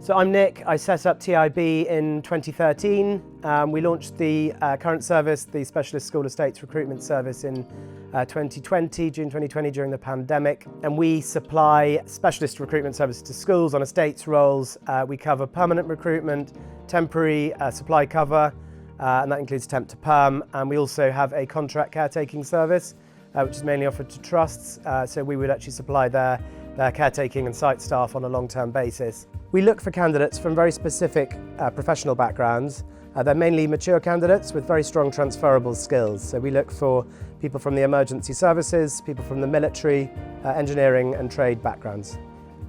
So I'm Nick. I set up TIB in 2013. We launched the current service, the Specialist School Estates Recruitment Service, in 2020, June 2020, during the pandemic. And we supply specialist recruitment services to schools on estates roles. We cover permanent recruitment, temporary supply cover, and that includes temp to perm. And we also have a contract caretaking service, which is mainly offered to trusts. So we would actually supply their caretaking and site staff on a long-term basis. We look for candidates from very specific professional backgrounds. They're mainly mature candidates with very strong transferable skills. So we look for people from the emergency services, people from the military, engineering and trade backgrounds.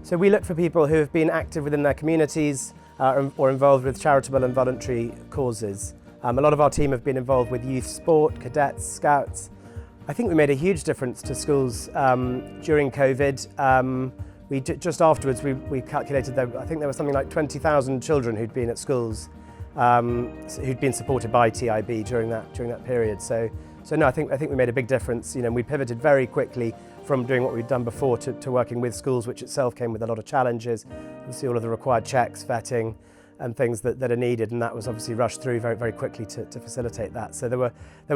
So we look for people who have been active within their communities or involved with charitable and voluntary causes. A lot of our team have been involved with youth sport, cadets, scouts. I think we made a huge difference to schools during COVID. Just afterwards, we calculated that I think there was something like 20,000 children who'd been at schools who'd been supported by TIB during that period. So no, I think we made a big difference. You know, we pivoted very quickly from doing what we'd done before to working with schools, which itself came with a lot of challenges. You see all of the required checks, vetting, and things that are needed, and that was obviously rushed through very, very quickly to facilitate that. So there were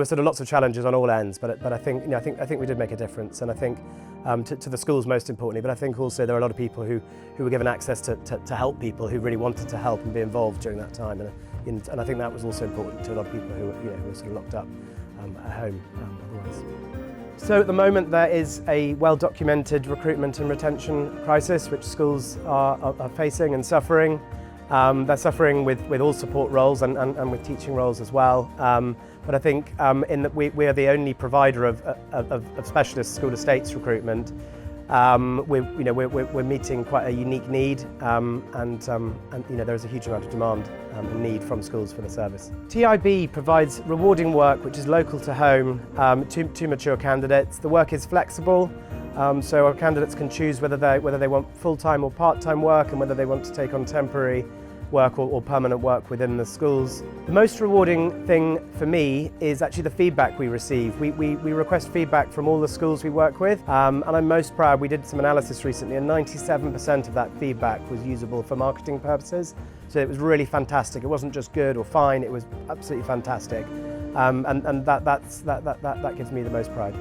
sort of lots of challenges on all ends, but I think I think we did make a difference, and I think to the schools most importantly, but I think also there were a lot of people who were given access to help people who really wanted to help and be involved during that time, and I think that was also important to a lot of people who were sort of locked up at home otherwise. So at the moment there is a well-documented recruitment and retention crisis which schools are facing and suffering. They're suffering with all support roles and with teaching roles as well. But I think in that we are the only provider of specialist school estates recruitment. We're meeting quite a unique need, and there is a huge amount of demand and need from schools for the service. TIB provides rewarding work which is local to home to mature candidates. The work is flexible. So our candidates can choose whether they want full-time or part-time work and whether they want to take on temporary work or permanent work within the schools. The most rewarding thing for me is actually the feedback we receive. We request feedback from all the schools we work with, and I'm most proud. We did some analysis recently and 97% of that feedback was usable for marketing purposes. So it was really fantastic. It wasn't just good or fine, it was absolutely fantastic. And that gives me the most pride.